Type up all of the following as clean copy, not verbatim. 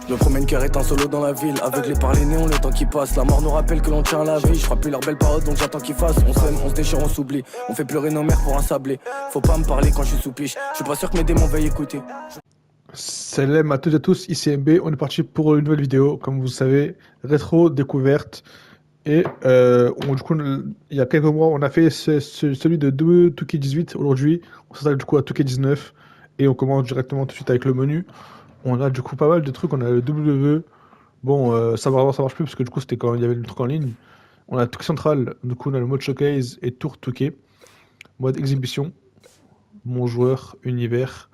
Je me promène cœur est un solo dans la ville. Aveuglé par les néons, le temps qui passe. La mort nous rappelle que l'on tient à la vie. Je crois plus leurs belles paroles donc j'attends qu'ils fassent. On s'aime, on se déchire, on s'oublie. On fait pleurer nos mères pour un sablé. Faut pas me parler quand je suis sous piche. Je suis pas sûr que mes démons veuillent écouter. Salam à toutes et à tous, ici MB, on est parti pour une nouvelle vidéo, comme vous savez, rétro découverte. Et du coup, il y a quelques mois, on a fait celui de 2K18. Aujourd'hui, on s'attaque du coup à 2K19 et on commence directement tout de suite avec le menu. On a du coup pas mal de trucs, on a le W. Bon, ça marche plus parce que du coup, c'était quand il y avait le truc en ligne. On a le truc central, du coup, on a le mode showcase et tour 2K. Mode exhibition, mon joueur, univers,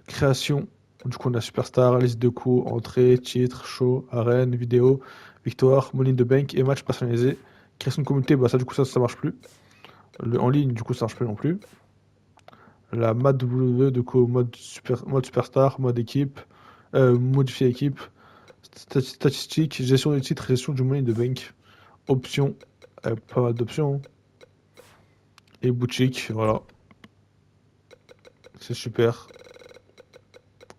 création. Du coup, on a Superstar, liste de coups, entrée, titre, show, arène, vidéo, victoire, money in the bank et match personnalisé. Création de communauté, bah ça, du coup, ça marche plus. En ligne, du coup, ça marche plus non plus. La MAD W, du coup, mode Superstar, mode équipe, modifier équipe, statistiques, gestion des titres, gestion du money in the bank, options, pas mal d'options. Et boutique, voilà. C'est super.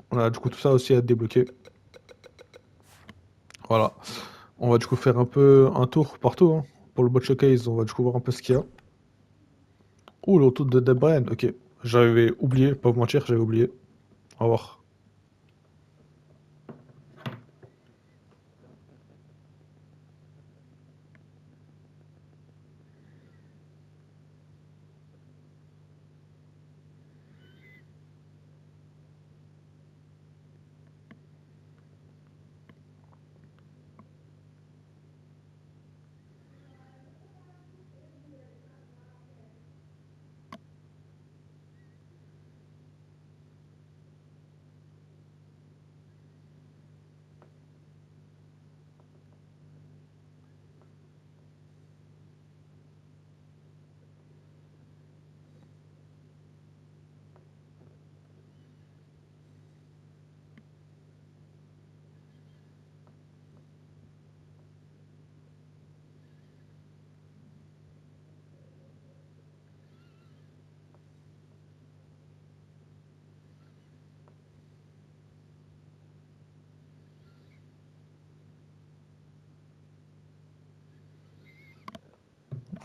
On a du coup tout ça aussi à débloquer. Voilà. On va du coup faire un peu un tour partout, hein. Pour le mode showcase, on va du coup voir un peu ce qu'il y a. Ouh, le retour de Dead Brian, ok. J'avais oublié, pas vous mentir, j'avais oublié. On va voir.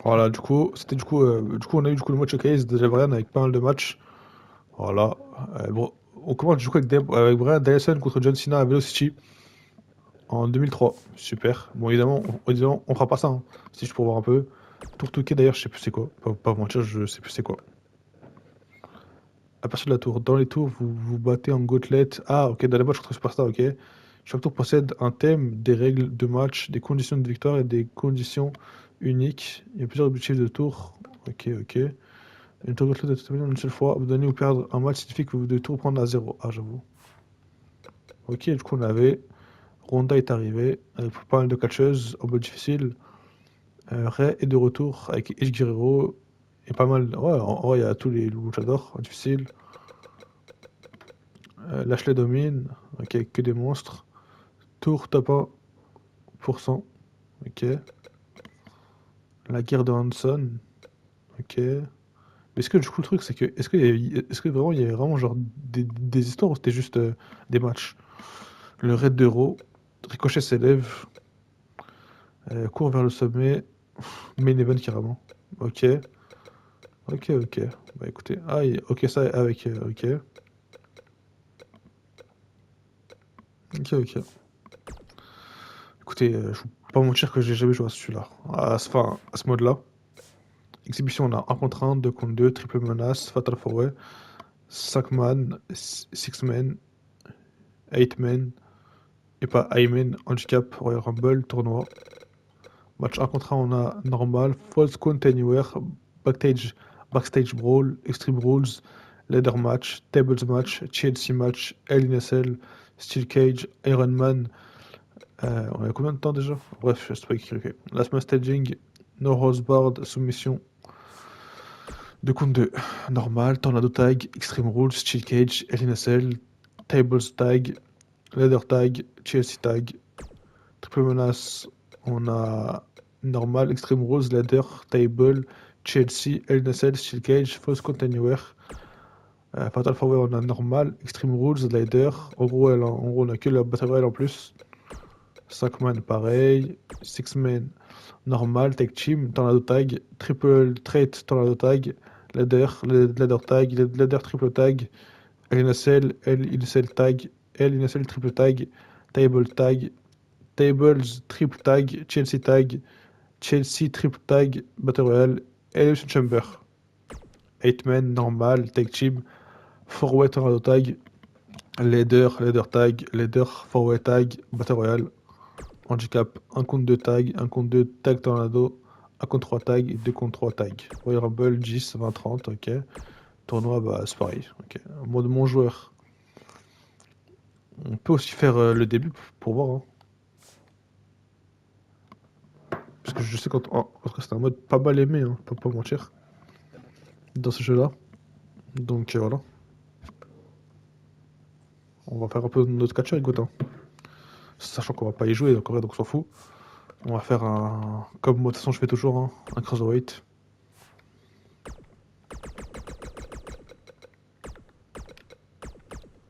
Voilà, du coup, c'était du coup, on a eu du coup le mode showcase de Dead Brian avec pas mal de matchs. Voilà. Bon, on commence du coup avec Brian Danielson contre John Cena à Velocity en 2003. Super. Bon, évidemment, on fera pas ça, hein. C'est juste pour voir un peu. Tour Touquet d'ailleurs, je sais plus c'est quoi. Pas vous mentir, je sais plus c'est quoi. À partir de la tour. Dans les tours, vous vous battez en gauntlet. Ah, ok, dans les matchs contre Superstar, ok. Chaque tour possède un thème, des règles de match, des conditions de victoire et des conditions uniques. Il y a plusieurs objectifs de tour. Ok, ok. Une tour gauntlet est terminée en une seule fois. Abandonner ou perdre un match signifie que vous devez tout reprendre à zéro. Ah, j'avoue. Ok, du coup, on avait. Ronda est arrivé avec pas mal de catcheuses en mode difficile. Ray est de retour avec Edge Guerrero et pas mal. Ouais, en vrai, il y a tous les luchadors en difficile. Lashley domine, ok, que des monstres. Tour top 1%, ok. La guerre de Hanson, ok. Mais est-ce que du coup le truc c'est que est-ce que vraiment il y avait vraiment genre des histoires ou c'était juste des matchs? Le raid d'Euro, Ricochet s'élève, court vers le sommet, main event carrément. Ok, ok. Bah écoutez, ok ça avec ok. Ok. Écoutez, je vais pas vous mentir que j'ai jamais joué à celui-là, enfin, à ce mode-là. Exhibition, on a 1 contre 1, 2 contre 2, triple menace, fatal 4-way, 5 man, 6 men, 8 men, et pas Aymen, handicap, Royal Rumble, tournoi. Match 1 contre 1, on a normal, false count anywhere, backstage brawl, extreme rules, ladder match, tables match, TLC match, Hell in a Cell, steel cage, Iron Man. On a combien de temps déjà? Bref, je sais pas écrit. Ok. Last man staging, no horse board, soumission. 2 contre 2. Normal, Tornado Tag, Extreme Rules, Steel Cage, LNSL, Tables Tag, Leather Tag, Chelsea Tag, Triple Menace. On a Normal, Extreme Rules, Leather, Table, Chelsea, LNSL, Steel Cage, False Count Anywhere. Fatal 4-Way, on a normal. Extreme Rules, Slider. En gros, on a que la Battle Royale en plus. 5 man, pareil. 6 man, normal. Tag Team, Tornado Tag. Triple Threat, Tornado Tag. Ladder Tag. Ladder Triple Tag. LNSL, LNSL Tag. LNSL Triple Tag. Table Tag. Tables Triple Tag. Chelsea Tag. Chelsea Triple Tag. Battle Royale. Elimination Chamber. 8 man, normal. Tag Team. 4-Way Tornado Tag. Leader Tag. Leader 4-Way Tag. Battle Royale. Handicap, 1 contre 2 tag, 1 contre 2 tag tornado, 1 contre 3 tag et 2 contre 3 tag. Royal Rumble, 10, 20, 30, ok. Tournoi, bah c'est pareil, ok. Mode mon joueur. On peut aussi faire le début pour voir, hein. Parce que je sais en tout cas c'est un mode pas mal aimé, hein, pas mentir. Dans ce jeu-là. Donc voilà. On va faire un peu notre catcher avec Gotin. Sachant qu'on va pas y jouer donc on s'en fout. On va faire un. Comme moi de toute façon je fais toujours, hein, un cruiserweight.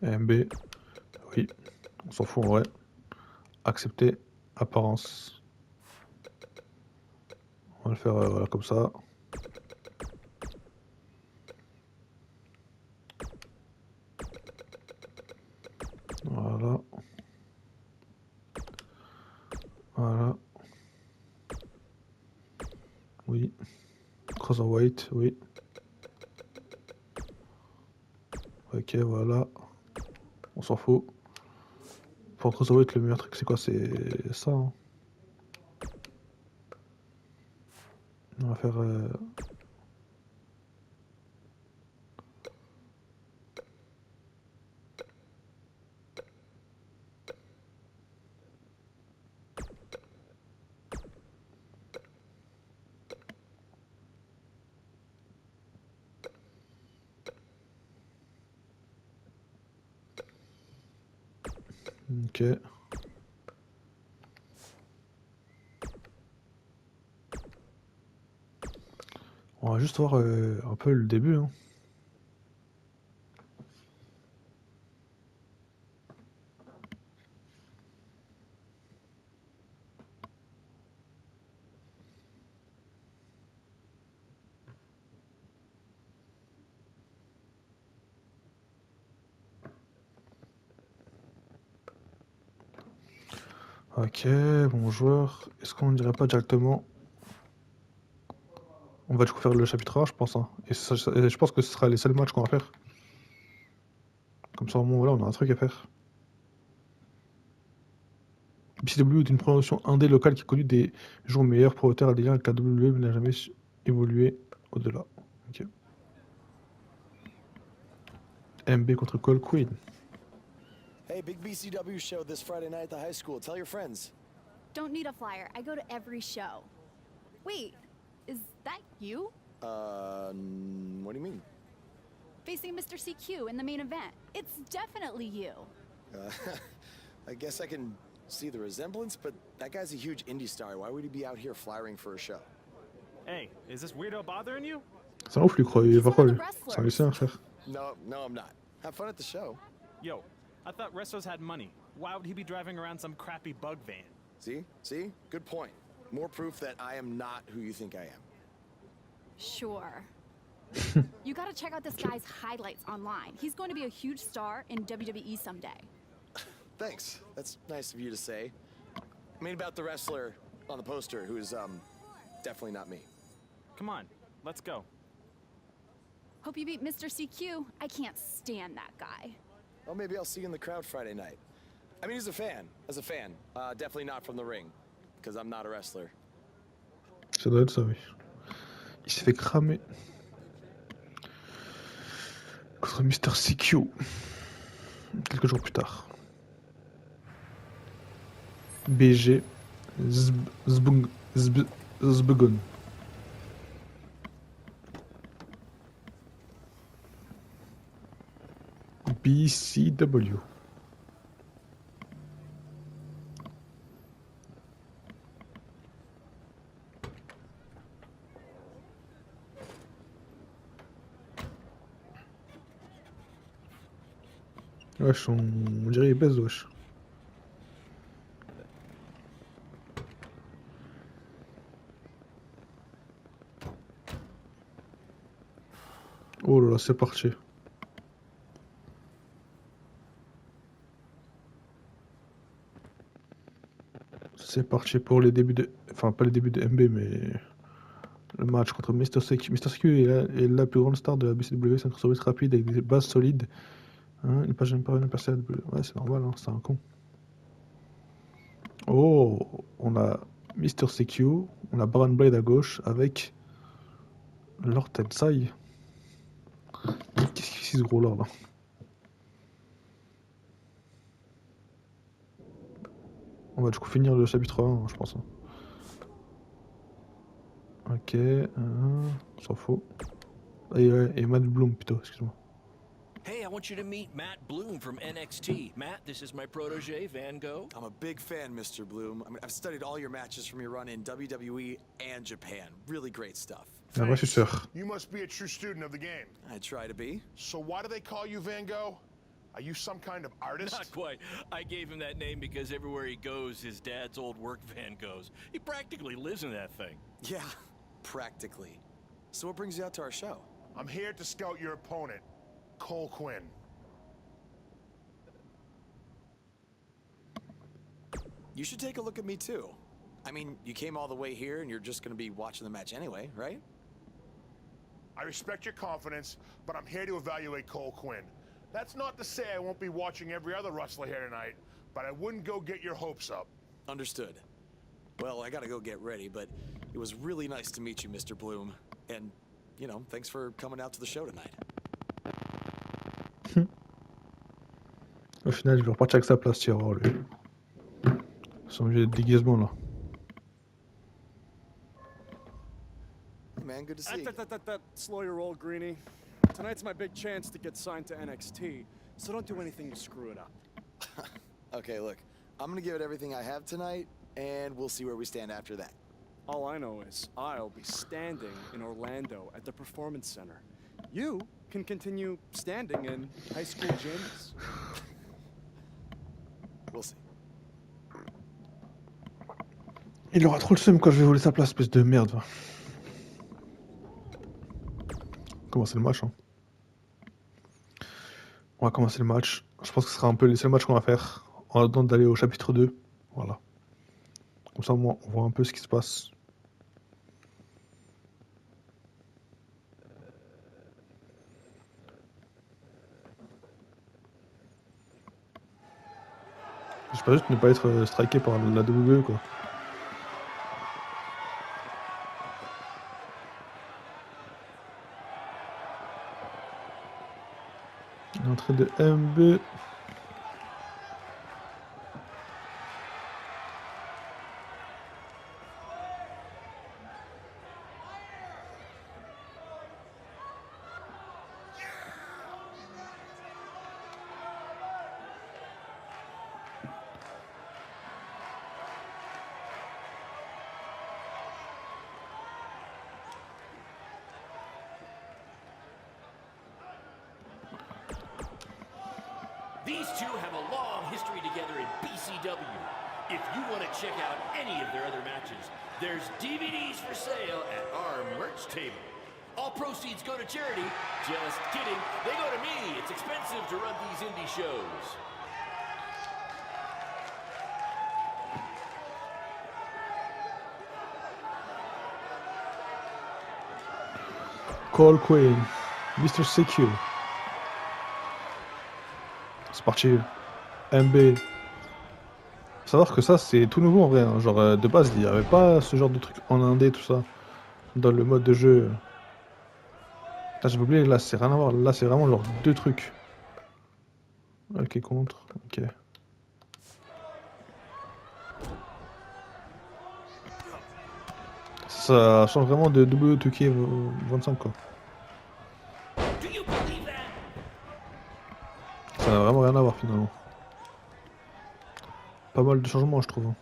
MB, oui, on s'en fout en vrai. Accepter, apparence. On va le faire voilà, comme ça. Voilà. Voilà. Oui. Cruiserweight, oui. Ok, voilà. On s'en fout. Pour Cruiserweight, le meilleur truc, c'est quoi? C'est ça, hein. On va faire... Ok. On va juste voir un peu le début, hein. Ok, bon joueur. Est-ce qu'on ne dirait pas directement... On va du coup faire le chapitre 1, je pense, hein. Et je pense que ce sera les seuls matchs qu'on va faire. Comme ça, au moins, voilà, on a un truc à faire. BCW est une promotion indé locale qui a connu des jours meilleurs pour auteur à des liens avec la WWE mais n'a jamais évolué au-delà. Ok. MB contre Cole Queen. Hey, big BCW show this Friday night at the high school. Tell your friends. Don't need a flyer. I go to every show. Wait, is that you? What do you mean? Facing Mr. CQ in the main event. It's definitely you. I guess I can see the resemblance, but that guy's a huge indie star. Why would he be out here flyering for a show? Hey, is this weirdo bothering you? C'est un ouf lui, croit. Il va quoi lui? C'est un lycéen, frère. No, I'm not. Have fun at the show. Yo, I thought Restos had money. Why would he be driving around some crappy bug van? See? Good point. More proof that I am not who you think I am. Sure. You gotta check out this guy's highlights online. He's going to be a huge star in WWE someday. Thanks. That's nice of you to say. I mean about the wrestler on the poster who's, definitely not me. Come on, let's go. Hope you beat Mr. CQ. I can't stand that guy. Well, maybe I'll see you in the crowd Friday night. I mean, as a fan. Definitely not from the ring. Because I'm not a wrestler. Ça doit être ça, oui. Il s'est fait cramer. Contre Mr. CQ. Quelques jours plus tard. BG. Zbugon. BCW. Wesh, on dirait il baise, wesh. Oh là là, c'est parti. C'est parti pour les débuts de... Enfin, pas les débuts de MB, mais... Le match contre Mr. CQ. Mr. CQ est la plus grande star de la BCW, c'est un crossover rapide avec des bases solides. Hein, il n'est pas jamais parvenu à percer la W. Ouais, c'est normal, hein, c'est un con. Oh, on a Mr. CQ, on a Baron Blade à gauche avec Lord Tensai. Qu'est-ce qu'il fait ce gros lord là? On va du coup finir le chapitre 1, je pense. Ok, on s'en fout. Et Matt Bloom plutôt, excuse-moi. Hey, I want you to meet Matt Bloom from NXT. Matt, this is my protege, Van Gogh. I'm a big fan, Mr. Bloom. I mean, I've studied all your matches from your run in WWE and Japan. Really great stuff. Ah, moi je suis sûr. You must be a true student of the game. I try to be. So why do they call you Van Gogh? Are you some kind of artist? Not quite. I gave him that name because everywhere he goes, his dad's old work van goes. He practically lives in that thing. Yeah, practically. So what brings you out to our show? I'm here to scout your opponent, Cole Quinn. You should take a look at me too. I mean, you came all the way here and you're just gonna be watching the match anyway, right? I respect your confidence, but I'm here to evaluate Cole Quinn. That's not to say I won't be watching every other wrestler here tonight, but I wouldn't go get your hopes up. Understood. Well, I gotta go get ready, but it was really nice to meet you, Mr. Bloom. And, you know, thanks for coming out to the show tonight. Au final, il va repartir avec sa place, Thierry, lui. Son objet de déguisement là. Hey man, good to see you. Slow your roll, Greenie. Tonight's my big chance to get signed to NXT, so don't do anything to screw it up. Okay, look, I'm gonna give it everything I have tonight, and we'll see where we stand after that. All I know is I'll be standing in Orlando at the Performance Center. You can continue standing in high school gyms. We'll see. Il aura trop le seum quand je vais voler sa place, espèce de merde. Va. Commencer le match. Hein. On va commencer le match. Je pense que ce sera un peu le seul match qu'on va faire. On a le temps d'aller au chapitre 2. Voilà. Comme ça, on voit un peu ce qui se passe. J'espère juste ne pas être striké par la WWE quoi. Entrée de MB. These two have a long history together in BCW. If you want to check out any of their other matches, there's DVDs for sale at our merch table. All proceeds go to charity. Just kidding. They go to me. It's expensive to run these indie shows. Cole Quinn, Mr. CQ. C'est parti. MB. Faut savoir que ça c'est tout nouveau en vrai. Hein. Genre de base il n'y avait pas ce genre de truc en indé tout ça. Dans le mode de jeu. Là j'ai oublié, là c'est rien à voir. Là c'est vraiment genre deux trucs. Ok contre. Ok. Ça change vraiment de W2K25 quoi. Ça n'a vraiment rien à voir finalement. Pas mal de changements je trouve.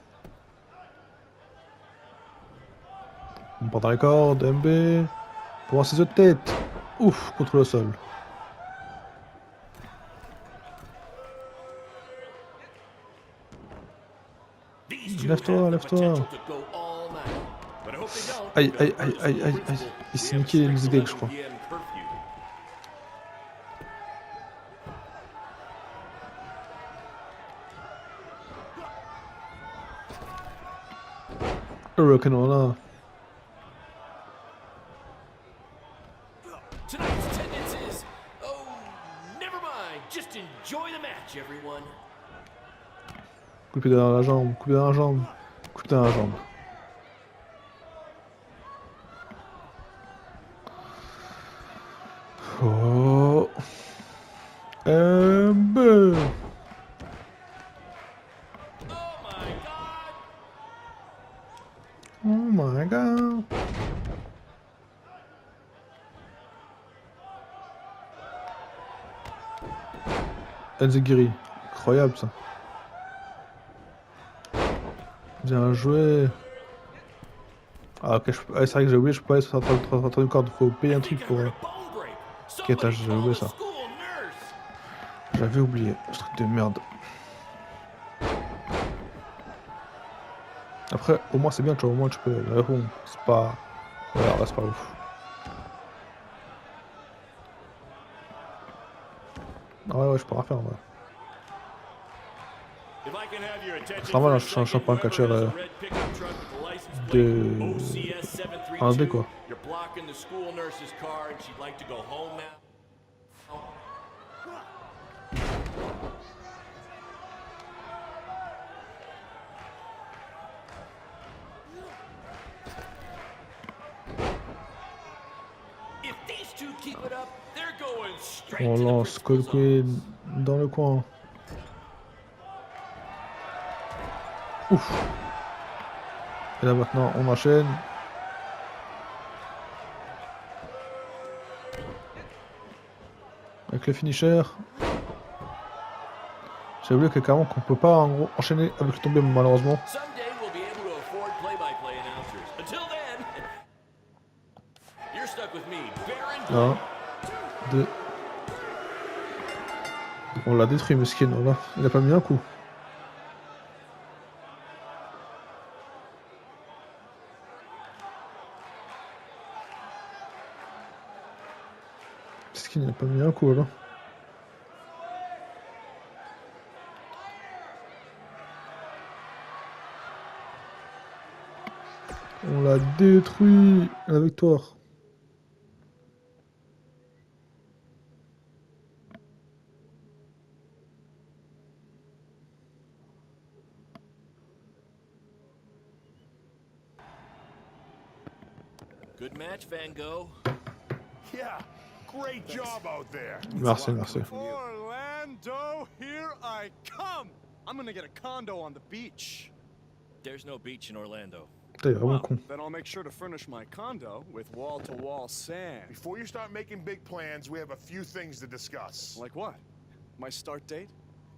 On part dans les cordes, MB. Pour un ciseau de tête. Ouf, contre le sol. These two Lève-toi, have the lève-toi. potential to go all night. But I hope they don't. Aïe, because aïe, aïe, aïe, aïe, aïe. principal, Il s'est we have niqué les strict musiques d'aigle, je crois. 11 PM curfew. Hurricane là. Tonight's attendance is, oh, never mind. Just enjoy the match, everyone. Coupé derrière la jambe, coupé derrière la jambe, coupé derrière la jambe. Oh. Beuh. Oh my god. Oh my god. Enzegiri, incroyable ça. Bien joué. Ah ok, c'est vrai que j'ai oublié, je peux pas aller sur la troisième corde, faut payer un truc pour... Quête, j'ai oublié ça. J'avais oublié, ce truc de merde. Après, au moins c'est bien, tu vois, au moins tu peux... Là, bon, c'est pas... Voilà, là c'est pas ouf. Ah ouais, je peux rien faire, ouais. C'est normal, je suis un champion catcheur de... en D, quoi. You're blocking the school nurse's car and she'd like to go home now. If these two keep it up, they're going straight On to the lance principal zone. Colquay dans le coin. Ouf. Et là maintenant on enchaîne. Avec le finisher. J'ai oublié que carrément qu'on peut pas en gros enchaîner avec le tombé malheureusement. Someday we'll be able to afford play-by-play announcers. Until then, you're stuck with me, Baron. 1, 2. On l'a détruit mesquin, voilà. Il a pas mis un coup. Mesquin, il a pas mis un coup, là. On l'a détruit. La victoire. Good match, Van Gogh. Yeah, great job out there. Merci, merci. Orlando, here I come. I'm gonna get a condo on the beach. There's no beach in Orlando. Putain, il est vraiment Well, con. then I'll make sure to furnish my condo with wall-to-wall sand. Before you start making big plans, we have a few things to discuss. Like what? My start date?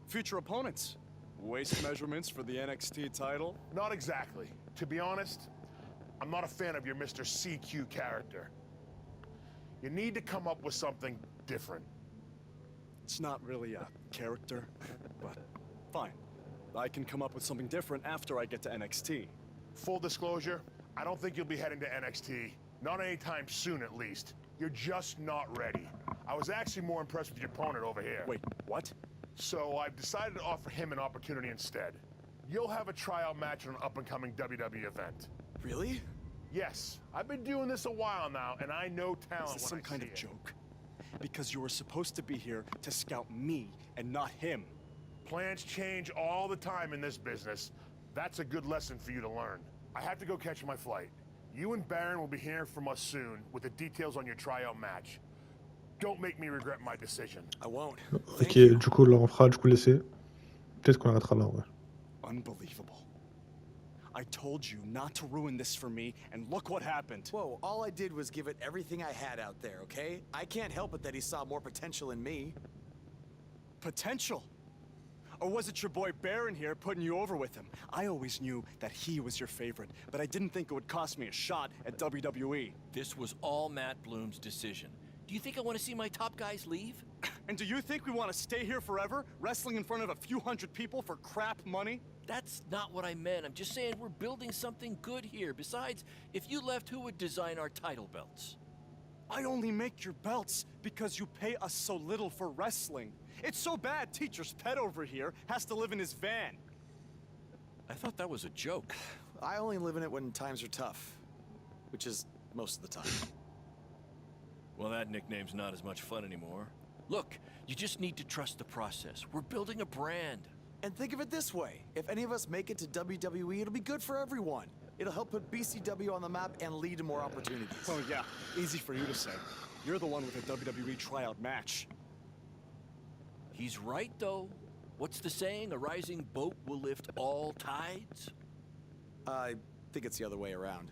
Future opponents? Waist measurements for the NXT title? Not exactly. To be honest, I'm not a fan of your Mr. CQ character. You need to come up with something different. It's not really a character, but fine. I can come up with something different after I get to NXT. Full disclosure, I don't think you'll be heading to NXT. Not anytime soon, at least. You're just not ready. I was actually more impressed with your opponent over here. Wait, what? So I've decided to offer him an opportunity instead. You'll have a tryout match on an up-and-coming WWE event. Really? Yes, I've been doing this a while now, and I know Is talent this when some I kind see of it. joke? Because you were supposed to be here to scout me and not him. Plans change all the time in this business. That's a good lesson for you to learn. I have to go catch my flight. You and Baron will be hearing from us soon with the details on your tryout match. Don't make me regret my decision. I won't. Ok, du coup, là, on fera du coup l'essai. Peut-être qu'on arrêtera là, ouais. Unbelievable. I told you not to ruin this for me, and look what happened. Whoa, all I did was give it everything I had out there, okay? I can't help it that he saw more potential in me. Potential? Or was it your boy Baron here putting you over with him? I always knew that he was your favorite, but I didn't think it would cost me a shot at WWE. This was all Matt Bloom's decision. Do you think I want to see my top guys leave? And do you think we want to stay here forever, wrestling in front of a few hundred people for crap money? That's not what I meant. I'm just saying we're building something good here. Besides, if you left, who would design our title belts? I only make your belts because you pay us so little for wrestling. It's so bad teacher's pet over here has to live in his van. I thought that was a joke. I only live in it when times are tough, which is most of the time. Well, that nickname's not as much fun anymore. Look, you just need to trust the process. We're building a brand. And think of it this way. If any of us make it to WWE, it'll be good for everyone. It'll help put BCW on the map and lead to more opportunities. Oh yeah, easy for you to say. You're the one with a WWE tryout match. He's right, though. What's the saying? A rising boat will lift all tides? I think it's the other way around.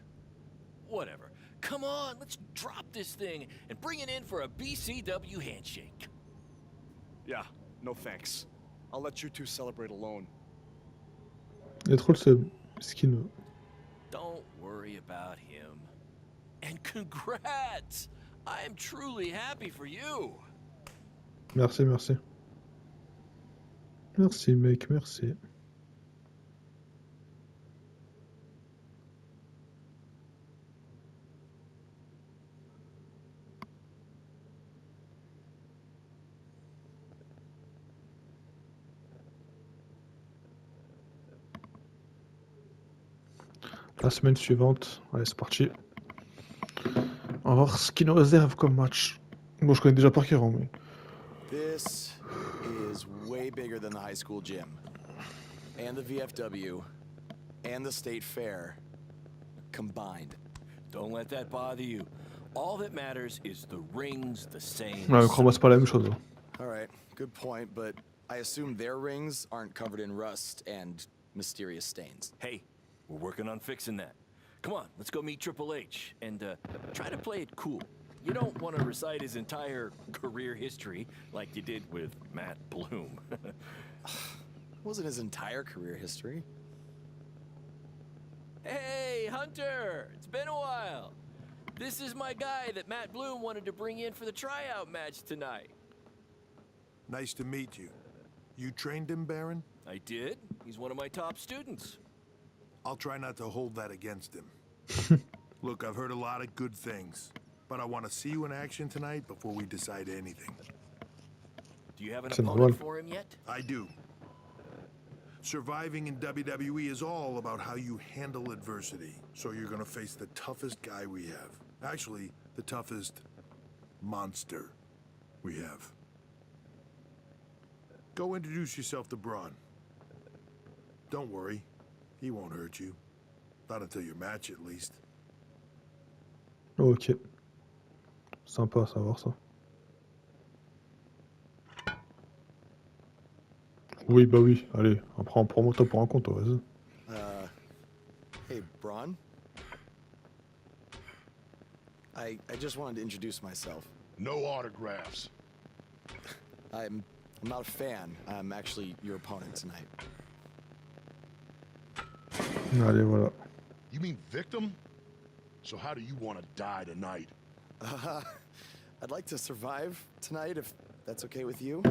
Whatever. Come on, let's drop this thing and bring it in for a BCW handshake. Yeah, no thanks. I'll let you two celebrate alone. Il est trop ce skin. Don't worry about him. And congrats! I am truly happy for you. Merci, merci. Merci, mec, merci. La semaine suivante, allez, c'est parti. On va voir ce qu'il nous réserve comme match. Bon, je connais déjà par cœur, hein, mais... This is way bigger than the high school gym. And the VFW. And the state fair. Combined. Don't let that bother you. All that matters is the ring's the same. Ouais, crois-moi, c'est pas la même chose. Hein. Alright, good point, but I assume their rings aren't covered in rust and mysterious stains. Hey, we're working on fixing that. Come on, let's go meet Triple H and try to play it cool. You don't want to recite his entire career history like you did with Matt Bloom. Wasn't his entire career history. Hey, Hunter! It's been a while. This is my guy that Matt Bloom wanted to bring in for the tryout match tonight. Nice to meet you. You trained him, Baron? I did. He's one of my top students. I'll try not to hold that against him. Look, I've heard a lot of good things, but I want to see you in action tonight before we decide anything. Do you have an C'est opponent normal. for him yet? I do. Surviving in WWE is all about how you handle adversity. So you're gonna face the toughest guy we have. Actually, the toughest monster we have. Go introduce yourself to Braun. Don't worry, he won't hurt you. Not until your match, at least. Ok. Sympa à savoir ça. Oui, bah oui. Allez, après on prend mon top pour un compte, vas-y. Hey, Braun? I just wanted to introduce myself. No autographs. I'm not a fan. I'm actually your opponent tonight. Allez, voilà. You mean victim? So how do you want to die tonight? I'd like to survive tonight if that's okay with you.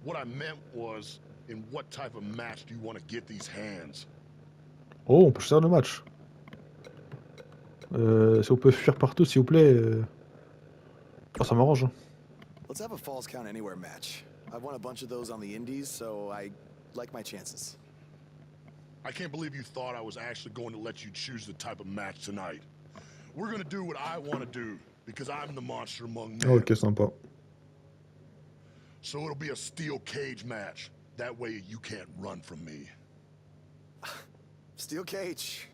What I meant was, in what type of match do you want to get these hands? Oh, on peut choisir le match. Si on peut fuir partout, s'il vous plaît. Oh, ça m'arrange. Hein. Let's have a Falls Count Anywhere match. I've won a bunch of those on the indies, so I like my chances. I can't believe you thought I was actually going to let you choose the type of match tonight. We're going to do what I want to do, because I'm the monster among men. Ok, sympa. So it'll be a steel cage match. That way you can't run from me. Steel cage.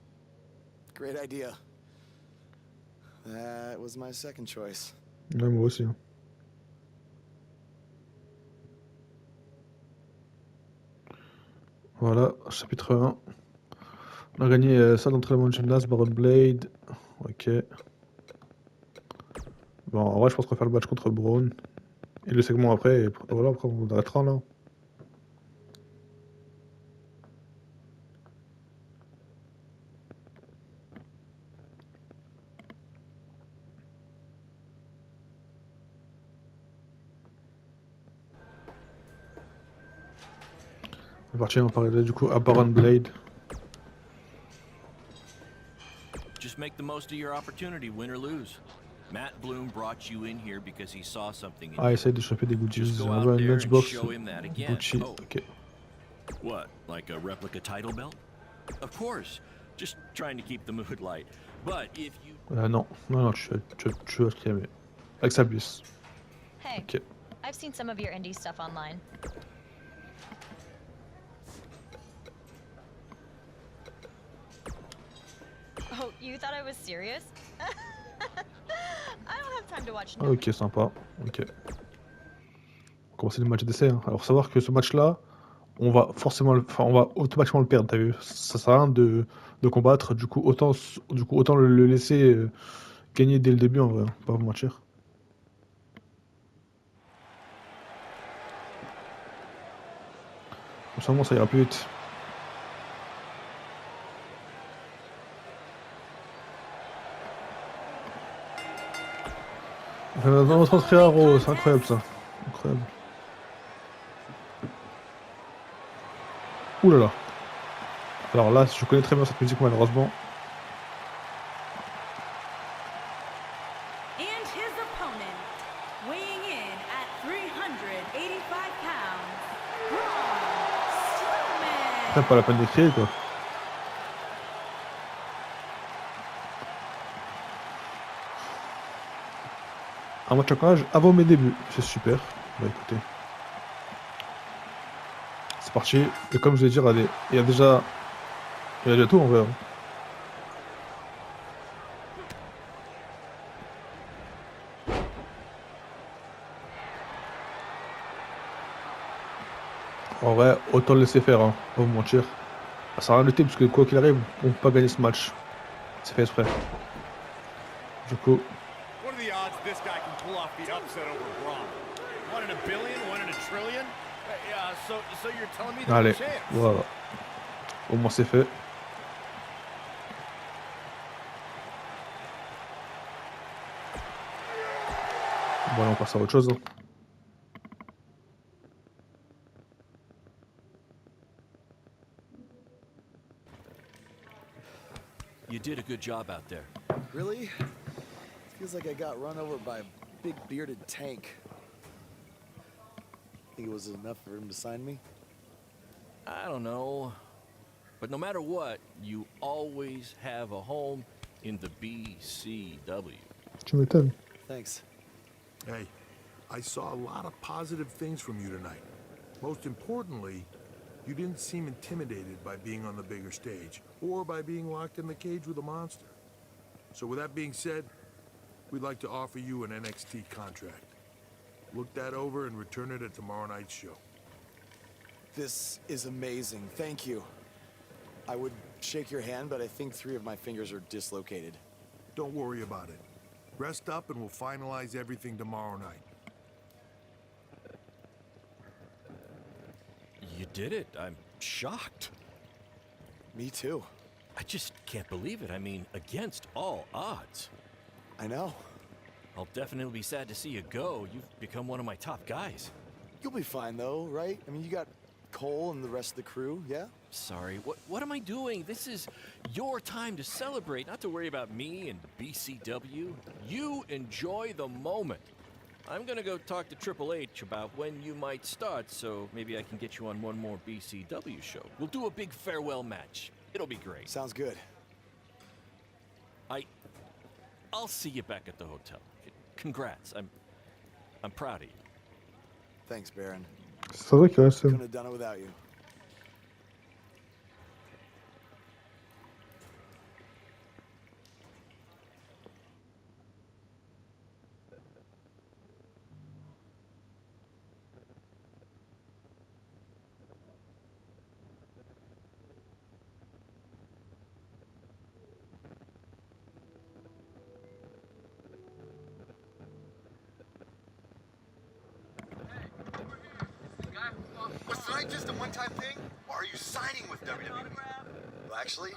Great idea. That was my second choice. Ouais, moi aussi. Hein. Voilà, chapitre 1. On a gagné salle d'entraînement de gymnase, Baron Blade. Ok. Bon, en vrai, je pense qu'on va faire le match contre Braun. Et le segment après, et voilà, après on arrêtera là. On va partir, on parler du coup à Baron Blade. Just make the most of your opportunity, win or lose. Matt Bloom brought you in here because he saw something in Ah, you. essaye de choper des goodies. Just go On out va une there and lunchbox. show him that again. Gucci. Oh. Ok. What, like a replica title belt? Of course. Just trying to keep the mood light. But if you... Non, tu vas te calmer. Avec sa bus. Hey, Ok. I've seen some of your indie stuff online. Oh, you thought I was serious? I don't have time to watch. Ah, ok, sympa. Ok. On commence le match d'essai. Hein. Alors, faut savoir que ce match-là, on va forcément, on va automatiquement le perdre. T'as vu? Ça sert à rien de combattre. Du coup, autant le laisser gagner dès le début, en vrai. Hein, pas vous mentir. Sûrement, ça ira plus vite. Notre entrée à Raw, c'est incroyable ça. Incroyable. Ouh là là. Alors là, je connais très bien cette musique malheureusement. And his opponent, weighing in at 385 pounds, Braun Strowman. C'est pas la peine d'écrire quoi. Un match à cage avant mes débuts, c'est super. Bah écoutez. C'est parti. Et comme je vais dire, il y a déjà tout en vrai. Hein. En vrai, autant le laisser faire, hein, pas vous mentir. Ça sert à rien de lutter parce que quoi qu'il arrive, on peut pas gagner ce match. C'est fait exprès. Du coup. What are the odds this guy can pull off the upset over Braun? 1 in a billion, 1 in a trillion? So you're telling me there's Allez, a chance? voilà. Au moins c'est fait. Bon, allez, on passe à autre chose. Hein. You did a good job out there. Really? Feels like I got run over by a big bearded tank. Think it was enough for him to sign me? I don't know. But no matter what, you always have a home in the BCW. Tu m'étonnes. Thanks. Hey, I saw a lot of positive things from you tonight. Most importantly, you didn't seem intimidated by being on the bigger stage, or by being locked in the cage with a monster. So with that being said, we'd like to offer you an NXT contract. Look that over and return it at tomorrow night's show. This is amazing. Thank you. I would shake your hand, but I think 3 of my fingers are dislocated. Don't worry about it. Rest up and we'll finalize everything tomorrow night. You did it. I'm shocked. Me too. I just can't believe it. I mean, against all odds. I know. I'll definitely be sad to see you go. You've become one of my top guys. You'll be fine though, right? I mean, you got Cole and the rest of the crew, yeah? Sorry, what am I doing? This is your time to celebrate, not to worry about me and BCW. You enjoy the moment. I'm gonna go talk to Triple H about when you might start, so maybe I can get you on one more BCW show. We'll do a big farewell match. It'll be great. Sounds good. I'll see you back at the hotel. Congrats. I'm proud of you. Thanks, Baron. C'est vrai qu'il reste. Couldn't have done it without you. Was tonight just a one-time thing? Or are you signing with WWE? Well, actually,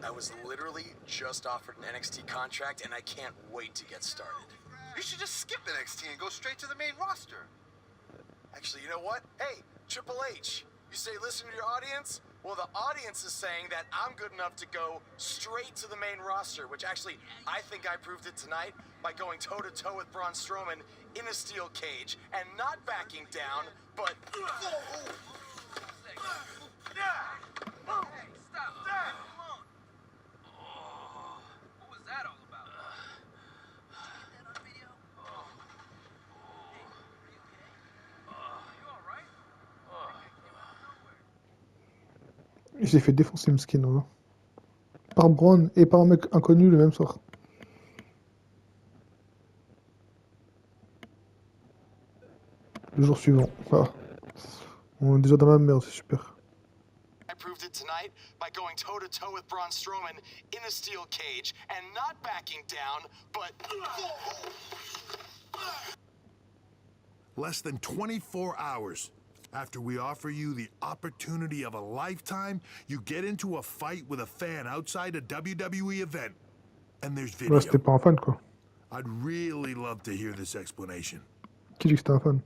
I was literally just offered an NXT contract, and I can't wait to get started. You should just skip NXT and go straight to the main roster. Actually, you know what? Hey, Triple H, You say listen to your audience? Well, the audience is saying that I'm good enough to go straight to the main roster, which actually, I think I proved it tonight by going toe-to-toe with Braun Strowman in a steel cage and not backing down, but... Hey, stop that! Come on! What was that all about? Get that on video? Hey, are you okay? Are you alright? Il s'est fait défoncer Mskin, voilà. Par Braun et par un mec inconnu le même soir. Le jour suivant. Voilà. On est déjà dans la merde, c'est super. I proved it tonight by going toe-to-toe with Braun Strowman in a steel cage and not backing down, but... Less than 24 hours after we offer you the opportunity of a lifetime, you get into a fight with a fan outside a WWE event. And there's video. Ouais, c'était pas un fan, quoi. I'd really love to hear this explanation. Qui dit que c'était un fan?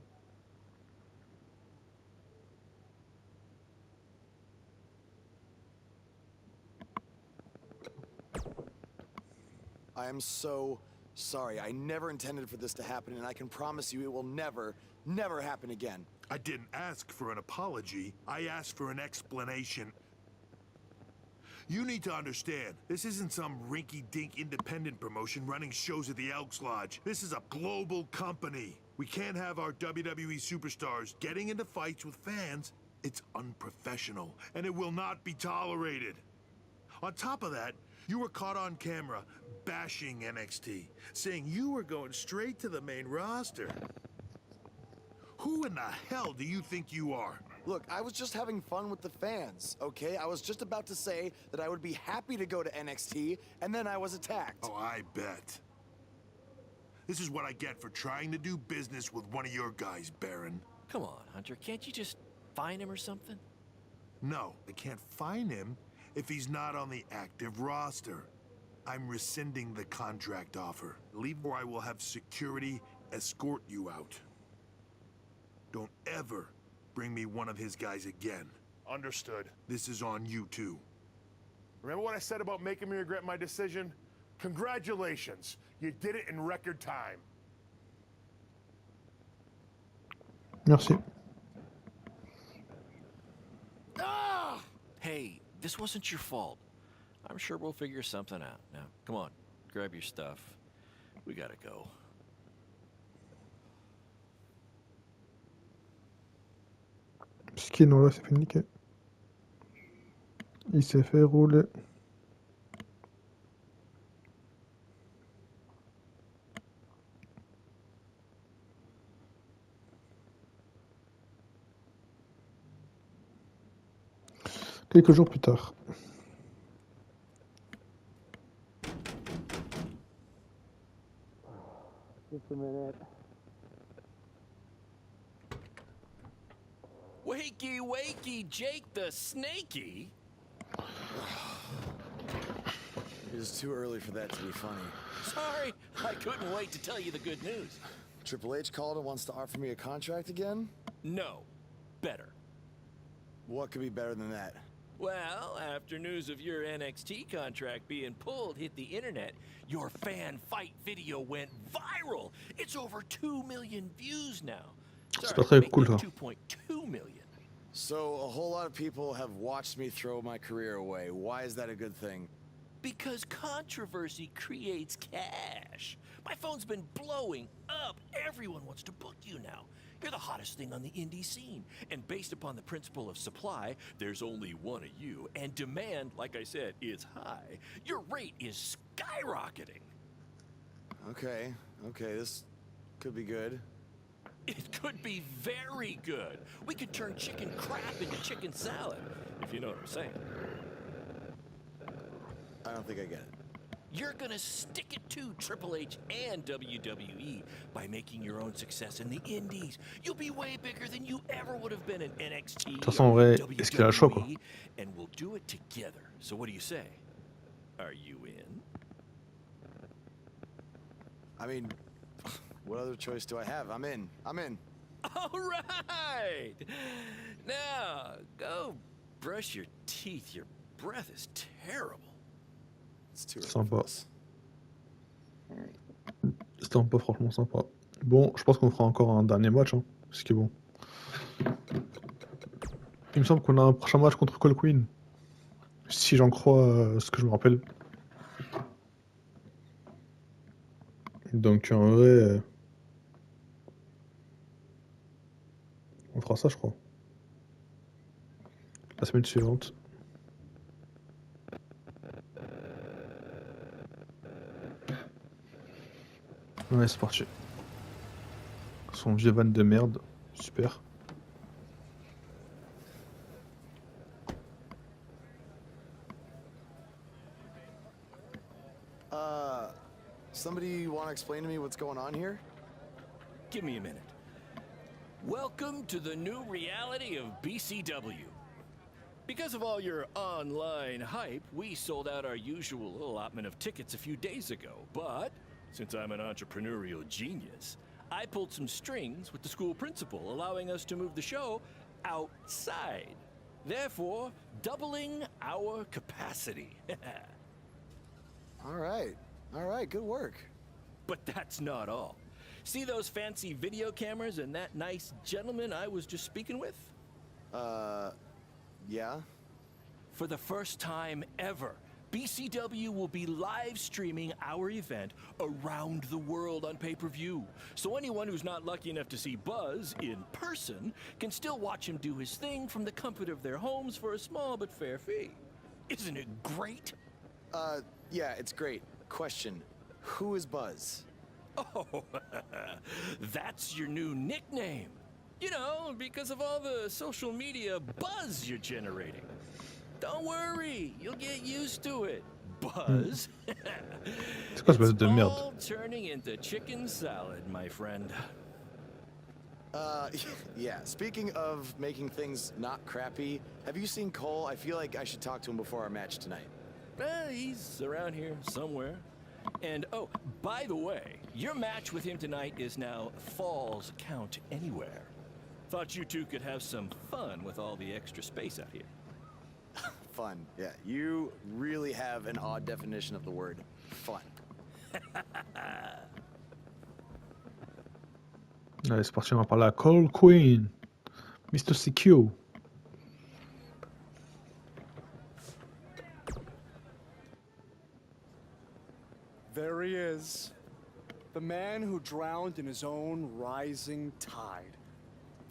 I am so sorry. I never intended for this to happen, and I can promise you it will never, never happen again. I didn't ask for an apology. I asked for an explanation. You need to understand, this isn't some rinky-dink independent promotion running shows at the Elks Lodge. This is a global company. We can't have our WWE superstars getting into fights with fans. It's unprofessional, and it will not be tolerated. On top of that, you were caught on camera bashing NXT, saying you were going straight to the main roster. Who in the hell do you think you are? Look, I was just having fun with the fans, okay? I was just about to say that I would be happy to go to NXT, and then I was attacked. Oh, I bet. This is what I get for trying to do business with one of your guys, Baron. Come on, Hunter, can't you just find him or something? No, I can't find him if he's not on the active roster. I'm rescinding the contract offer. Leave or I will have security escort you out. Don't ever bring me one of his guys again. Understood. This is on you too. Remember what I said about making me regret my decision? Congratulations. You did it in record time. Merci. Ah! Hey, this wasn't your fault. I'm sure we'll figure something out. Now, come on, grab your stuff. We gotta go. Skin, voilà, c'est fait niquer. Il s'est fait rouler. Quelques jours plus tard. Just a minute. Wakey, wakey, Jake the Snakey. It is too early for that to be funny. Sorry, I couldn't wait to tell you the good news. Triple H called and wants to offer me a contract again? No, better. What could be better than that? Well, after news of your NXT contract being pulled hit the internet, your fan fight video went viral. It's over 2 million views now. C'est pas très cool, ça. 2.2 million. So a whole lot of people have watched me throw my career away. Why is that a good thing? Because controversy creates cash. My phone's been blowing up. Everyone wants to book you now. You're the hottest thing on the indie scene. And based upon the principle of supply, there's only one of you. And demand, like I said, is high. Your rate is skyrocketing. Okay, this could be good. It could be very good. We could turn chicken crap into chicken salad, if you know what I'm saying. I don't think I get it. You're gonna stick it to Triple H and WWE by making your own success in the indies. You'll be way bigger than you ever would have been in NXT. De toute façon, en vrai, est-ce qu'il a le choix, quoi? And we'll do it together. So what do you say? Are you in? I mean, what other choice do I have? I'm in. All right. Now, go brush your teeth. Your breath is terrible. It's too Sympa. Sympa, franchement sympa. Bon, je pense qu'on fera encore un dernier match, hein, ce qui est bon. Il me semble qu'on a un prochain match contre Cole Queen. Si j'en crois ce que je me rappelle. Donc en vrai, on fera ça, je crois. La semaine suivante. Ouais, c'est parti. Son vieux van de merde. Super. Somebody want to explain to me what's going on here? Give me a minute. Welcome to the new reality of BCW. Because of all your online hype, we sold out our usual allotment of tickets a few days ago. But since I'm an entrepreneurial genius, I pulled some strings with the school principal, allowing us to move the show outside. Therefore, doubling our capacity. All right, good work. But that's not all. See those fancy video cameras and that nice gentleman I was just speaking with? Yeah? For the first time ever, BCW will be live streaming our event around the world on pay-per-view. So anyone who's not lucky enough to see Buzz in person can still watch him do his thing from the comfort of their homes for a small but fair fee. Isn't it great? Yeah, it's great. Question, who is Buzz? Oh, that's your new nickname. You know, because of all the social media buzz you're generating. Don't worry, you'll get used to it. Buzz. C'est quoi ce buzz de It's merde? all turning into chicken salad, my friend. Yeah, speaking of making things not crappy, have you seen Cole? I feel like I should talk to him before our match tonight. He's around here somewhere. And oh, by the way, your match with him tonight is now Falls Count Anywhere. Thought you two could have some fun with all the extra space out here. Fun, yeah. You really have an odd definition of the word fun. Allez, c'est parti, on va parler à Cole Queen. Mr. CQ. There he is. The man who drowned in his own rising tide.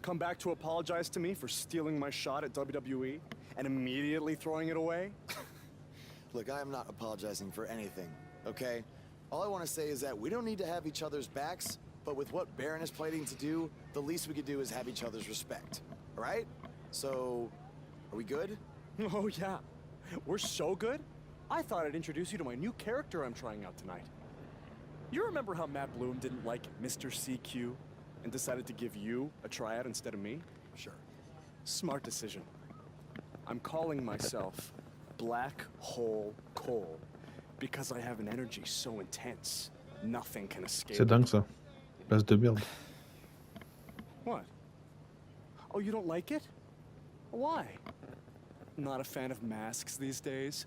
Come back to apologize to me for stealing my shot at WWE and immediately throwing it away? Look, I am not apologizing for anything, okay? All I want to say is that we don't need to have each other's backs, but with what Baron is planning to do, the least we could do is have each other's respect, all right? So, are we good? Oh yeah, we're so good? I thought I'd introduce you to my new character I'm trying out tonight. You remember how Matt Bloom didn't like Mr. CQ and decided to give you a tryout instead of me? Sure. Smart decision. I'm calling myself Black Hole Cole because I have an energy so intense, nothing can escape. C'est dingue ça. Base de merde. What? Oh, you don't like it? Why? Not a fan of masks these days?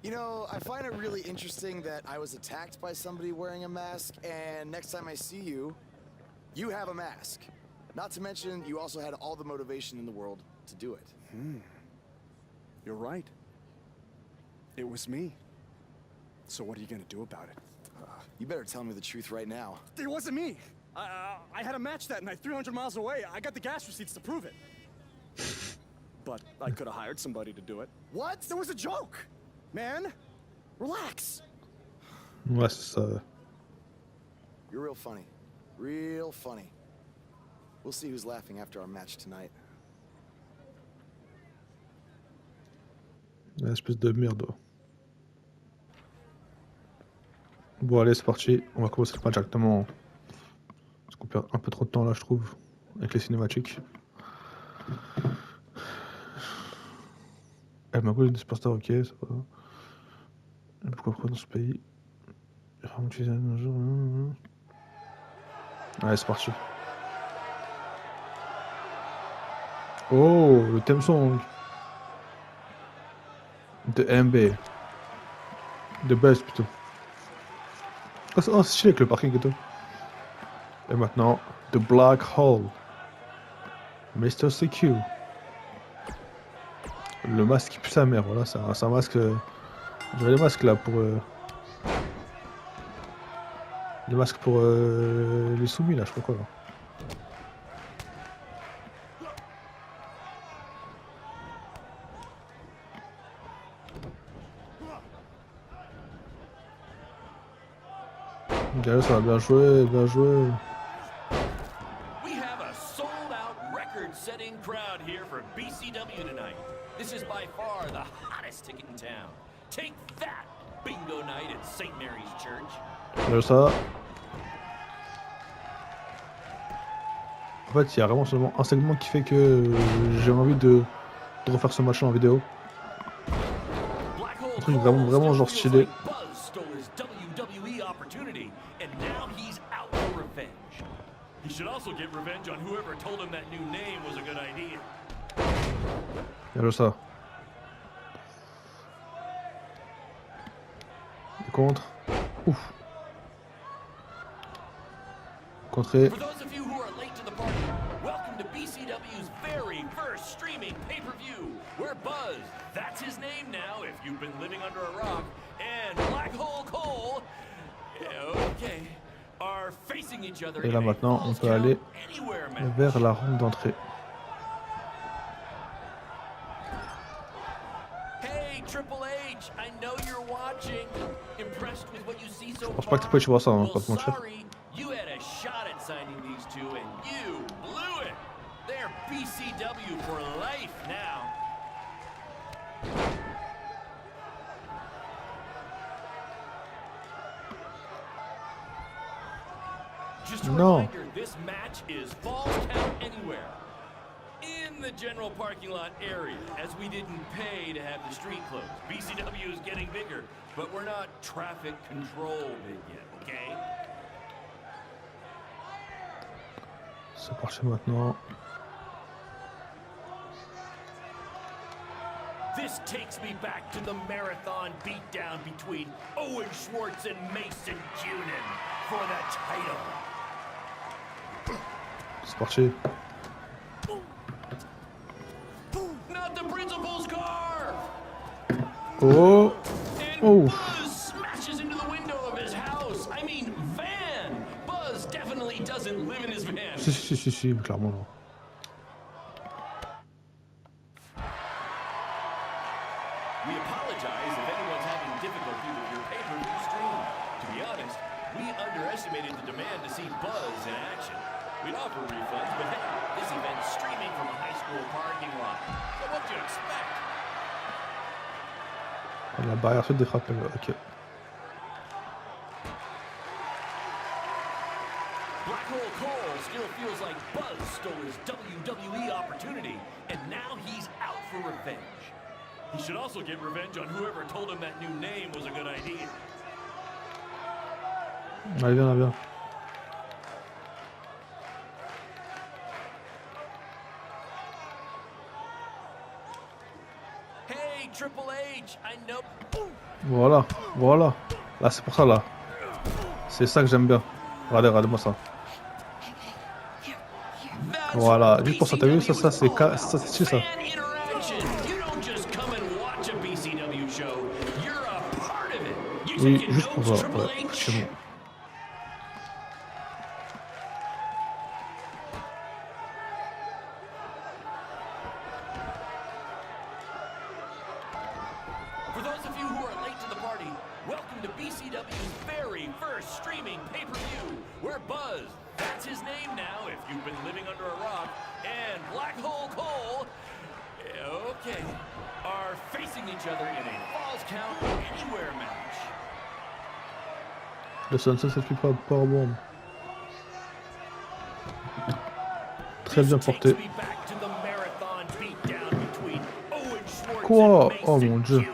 You know, I find it really interesting that I was attacked by somebody wearing a mask, and next time I see you, you have a mask. Not to mention, you also had all the motivation in the world to do it. You're right. It was me. So what are you gonna do about it? You better tell me the truth right now. It wasn't me! I had a match that night 300 miles away. I got the gas receipts to prove it. But I could have hired somebody to do it. What? It was a joke! Man, relax. Ouais, c'est ça. You're real funny. Real funny. We'll see who's laughing after our match tonight. Espèce de merde. Bon, allez, c'est parti. On va commencer le match directement. Parce qu'on perd un peu trop de temps là, je trouve, avec les cinématiques. Elle m'a collé des superstars, ok, ça va. Pourquoi dans ce pays? Allez, c'est parti. Oh, le thème song de MB. De Buzz plutôt. Oh, c'est chill avec le parking et tout. Et maintenant, The Black Hole. Mr. CQ. Le masque qui pue sa mère, voilà, c'est un masque. J'aurais les masques là pour. Les masques pour les soumis là, je sais pas quoi là. Gars, ça va bien jouer, bien joué. We have a sold-out, record-setting crowd here for BCW tonight. This is by far the hottest ticket in town. Take that, bingo night at St. Mary's Church. Là, ça. En fait, il y a vraiment seulement un segment qui fait que j'ai envie de refaire ce match en vidéo. Un truc vraiment genre stylé. He should also get revenge on whoever told him that new name was a good idea. Bien joué ça. Et contre. Ouf. Contré. For those of you who are late to the party, welcome to BCW's very first streaming pay-per-view, where Buzz, that's his name now if you've been living under a rock, and Black Hole Cole, okay, are facing each other. Et là maintenant, on peut aller vers la ronde d'entrée. Hey Triple H, I know you're watching. Impressed with what you see so Je pense pas que tu peux voir ça, hein, pas te mentir. You had a shot at signing these two and you blew it. They're BCW for life now. Just a reminder, this match is Falls Count Anywhere. In the general parking lot area, as we didn't pay to have the street closed. BCW is getting bigger, but we're not traffic control big yet, okay? C'est parti maintenant. This takes me back to the marathon beatdown between Owen Schwartz and Mason Cunin for the title. C'est parti. Not the principal's car. Oh. Oh. Buzz smashes into the window of his house. I mean, van. Buzz definitely doesn't live in his van. Si, clairement non. We apologize if anyone's having difficulty with your pay-per-view stream. To be honest, we underestimated the demand to see Buzz in action. We'd offer refunds, but hey, this event's streaming from a high school parking lot. So what do you expect? La barrière se défrappe, ok. Black Hole Cole still feels like Buzz stole his WWE opportunity, and now he's out for revenge. He should also get revenge on whoever told him that new name was a good idea. Allez, viens. Hey, Triple H, I know. Voilà. Là, c'est pour ça, là. C'est ça que j'aime bien. Regardez-moi ça. Voilà, juste pour ça, t'as vu, ça c'est chill, ça. Oui, juste pour ça, ouais, c'est bon. For those of you who are late to the party, welcome to BCW's very first streaming pay-per-view, where Buzz, that's his name now if you've been living under a rock, and Black Hole Cole, okay, are facing each other in a Falls Count Anywhere match. Le sunset s'appuie pas bon. Très bien porté. Quoi? Oh mon dieu.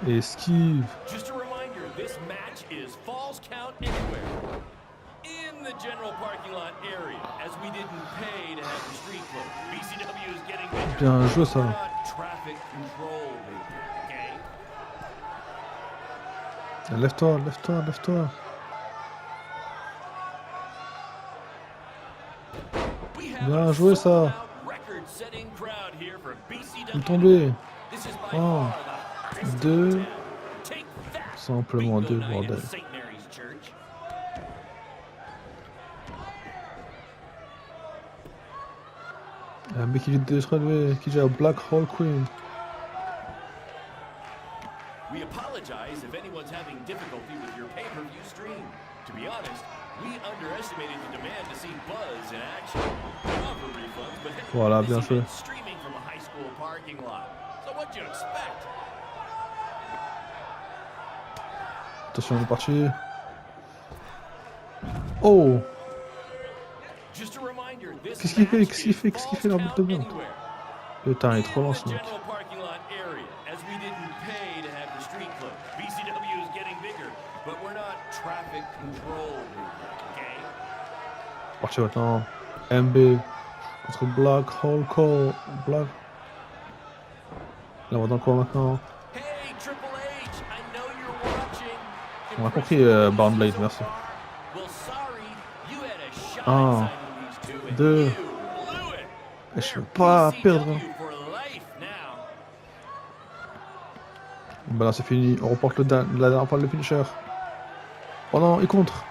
Esquive. Just a reminder, this match is Falls Count Anywhere. In the general parking lot area, as we didn't pay to have the street closed. BCW is getting bigger. Bien joué We're ça. not traffic control, okay? Lève-toi, lève-toi, lève-toi. Bien joué ça. Record-setting crowd here for BCW. Il est tombé. This is by 1, far the hottest 2, town. Take that, simplement Bingo 2, night at bordel. St. Mary's Church. Un mec qui vient de se relever, qui gère Black Hole Queen. We apologize if anyone's having difficulty with your pay-per-view stream. To be honest, we underestimated the demand to see Buzz in action. We offer refunds, but hey, Voilà, this bien joué. event's streaming from a high school parking lot. So what'd you expect? Attention, on est parti. Oh! Just a reminder, this Qu'est-ce qu'il fait? match Qu'est-ce qu'il is fait? Qu'est-ce qu'il fait dans le Falls boucle de Count bande? Anywhere. Putain, il est trop lent In ce the mec. general parking lot area, as we didn't pay to have the street closed. BCW is getting bigger, but we're not traffic control, okay? Parti maintenant. MB contre Black Hole Call. Black. Là, on va dans quoi maintenant? Hey, Triple H, I know you're watching. On a compris Barnblade, merci. Well, sorry, you had a shot 1, at these two, and 2. you blew it. Et je peux pas perdre. BCW for life now. Bah là, c'est fini. On reporte la dernière part le finisher. Oh non, il contre.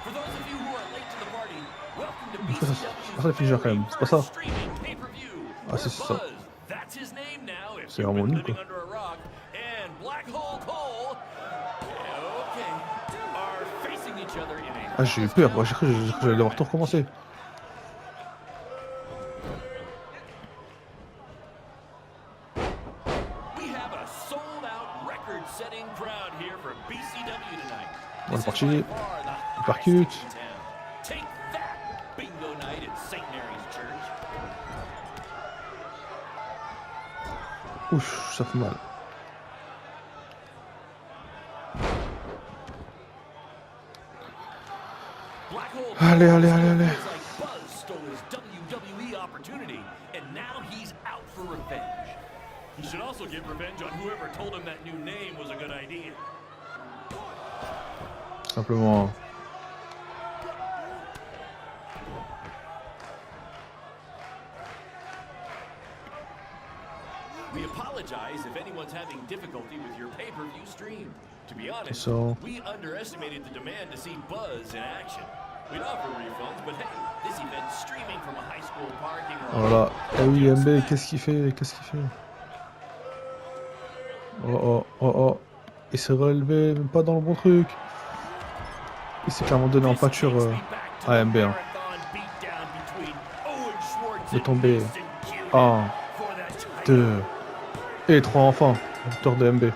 For those of you who are late to the party, welcome to C'est ça, BCW's c'est le finisher quand même. C'est pas ça. streaming pay-per-view. Ah, c'est ça. Buzz, that's his name now. If C'est you've vraiment been nul living quoi. under a rock, and Black Hole Cole, yeah, okay, are facing each other in a Ah, j'ai eu peur. J'ai cru que j'allais devoir tout recommencer. We have a sold-out record-setting crowd here for BCW tonight. On est This parti. is by far the hottest Percute. night in town. Take that, Bingo night at St. Mary's Church. Ouf, ça fait mal. Black Hole Allez, allez, allez, allez. feels like Buzz stole his WWE opportunity, and now he's out for revenge. He should also get revenge on whoever told him that new name was a good idea. Simplement. We apologize if anyone's having difficulty with your pay-per-view stream. To be honest, So- we underestimated the demand to see Buzz in action. We'd offer refunds, but hey, this event's streaming from a high school parking lot. Voilà. Eh oui, MB, qu'est-ce qu'il fait? Qu'est-ce qu'il fait? Oh oh, oh oh. Il s'est relevé, même pas dans le bon truc. Il s'est clairement donné en pâture à MB. Hein. De tomber. 1, 2 et 3 enfants. Victoire de MB.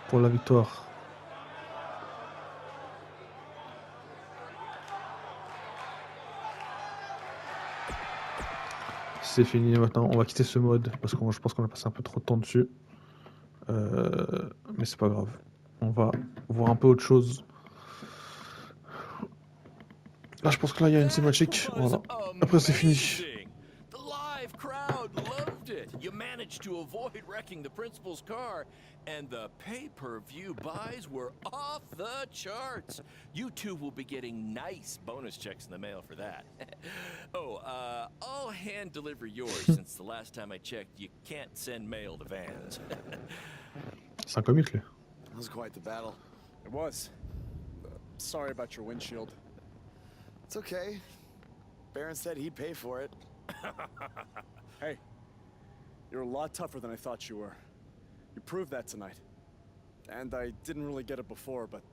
Pour la victoire. C'est fini maintenant, on va quitter ce mode parce que je pense qu'on a passé un peu trop de temps dessus. Mais c'est pas grave. On va voir un peu autre chose. Là, je pense que là, il y a une cinématique. Voilà. Après, c'est fini. The live crowd loved it. You managed to avoid wrecking the principal's car, and the pay-per-view buys were off the charts. You two will be getting nice bonus checks in the mail for that. I'll hand deliver yours since the last time I checked, you can't send mail to vans. C'est un comique, lui. That was quite the battle. It was. Sorry about your windshield. It's okay. Baron said he'd pay for it. Hey, you're a lot tougher than I thought you were. You proved that tonight. And I didn't really get it before, but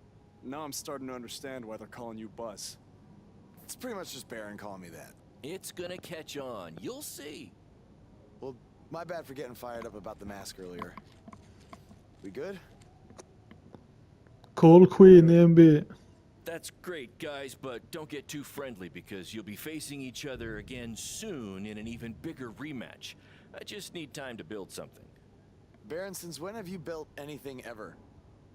now I'm starting to understand why they're calling you Buzz. It's pretty much just Baron calling me that. It's gonna catch on. You'll see. Well, my bad for getting fired up about the mask earlier. We good? Call Queen et MB. That's great, guys, but don't get too friendly because you'll be facing each other again soon in an even bigger rematch. I just need time to build something. Baron, since when have you built anything ever?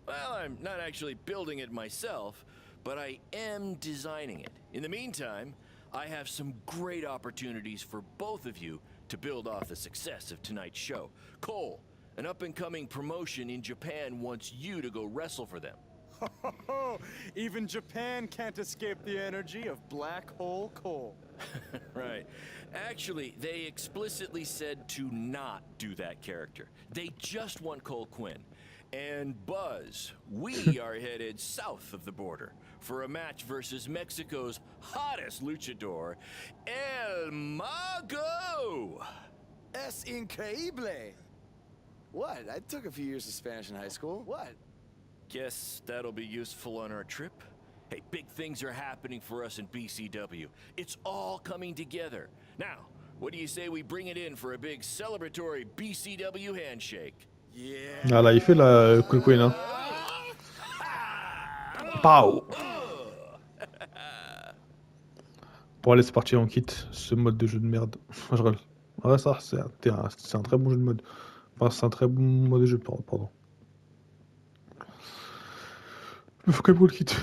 Well, I'm not actually building it myself, but I am designing it. In the meantime, I have some great opportunities for both of you to build off the success of tonight's show. Cole, an up-and-coming promotion in Japan wants you to go wrestle for them. Even Japan can't escape the energy of Black Hole Cole. Right. Actually, they explicitly said to not do that character. They just want Cole Quinn. And Buzz, we are headed south of the border for a match versus Mexico's hottest luchador, El Mago! Es increíble! What? I took a few years of Spanish in high school. What? Guess that'll be useful on our trip. Hey, big things are happening for us in BCW. It's all coming together. Now, what do you say we bring it in for a big celebratory BCW handshake? Yeah. Ah là, il fait la Cool Queen, hein. Pow! Bon, allez, c'est parti, on quitte ce mode de jeu de merde. Je rigole. Ouais, ça, c'est un très bon jeu de mode. Enfin, c'est un très bon mode de jeu, pardon. Il faut quand même qu'on le quitte.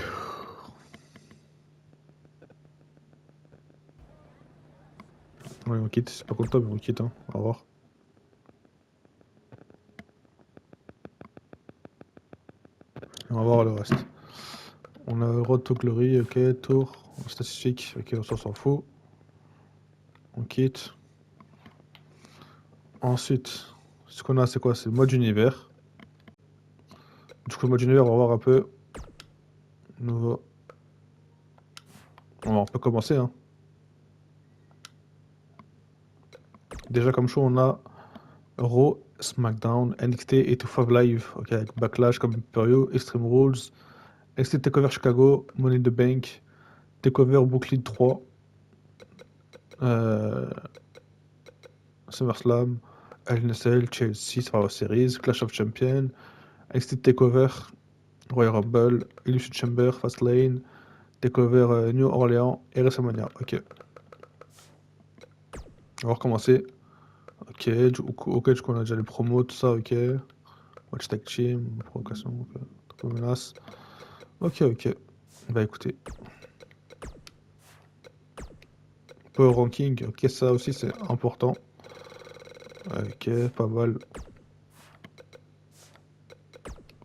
Ouais, on quitte, c'est pas content, mais on quitte, hein. Au revoir. Et on va voir le reste. On a Road to Glory, ok, tour, statistique, ok, on s'en fout. On quitte. Ensuite, ce qu'on a, c'est quoi? C'est mode univers. Du coup, le mode univers, on va voir un peu. Nouveau. On peut commencer, hein. Déjà, comme show, on a Raw, SmackDown, NXT et 205 Live, ok, avec Backlash comme Imperio, Extreme Rules, NXT TakeOver Chicago, Money in the Bank, TakeOver Brooklyn 3, SummerSlam, LNSL, Chelsea, Survivor Series, Clash of Champions, NXT TakeOver, Royal Rumble, Elimination Chamber, Fastlane, TakeOver New Orleans et WrestleMania, ok. On va recommencer. Ok, du coup, on a déjà les promos, tout ça, ok. Watch Tag Team, provocation, ok. Menace. Ok. Bah écoutez. Power Ranking, ok, ça aussi c'est important. Ok, pas mal.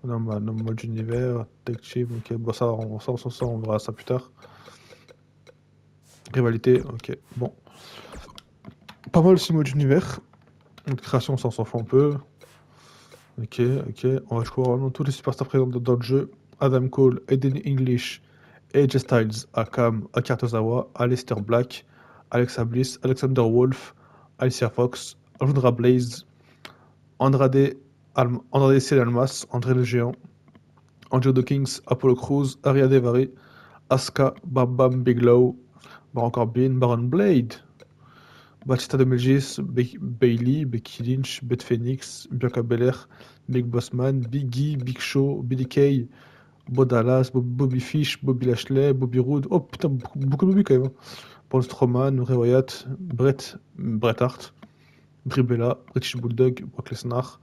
On a un mode univers, Tag Team, ok. Bon, ça, on verra ça plus tard. Rivalité, ok, bon. Pas mal aussi mode univers. Donc création, ça on s'en fout un peu. Ok. On va jouer vraiment tous les superstars présents dans le jeu. Adam Cole, Aiden English, AJ Styles, Akam, Akira Tozawa, Aleister Black, Alexa Bliss, Alexander Wolf, Alicia Fox, Alundra Blaze, Andrade Cien Almas, André le Géant, Andrew Dawkins, Apollo Crews, Aria Daivari, Asuka, Bam Bam Bigelow, Baron Corbin, Baron Blade, Batista de Melgis, Bailey, Becky Lynch, Beth Phoenix, Bianca Belair, Big Boss Man, Biggie, Big Show, Billy Kay, Bo Dallas, Bobby Fish, Bobby Lashley, Bobby Roode. Oh putain, beaucoup de Bobby quand même. Braun Strowman, Ray Wyatt, Bret Hart, Brie Bella, British Bulldog, Brock Lesnar,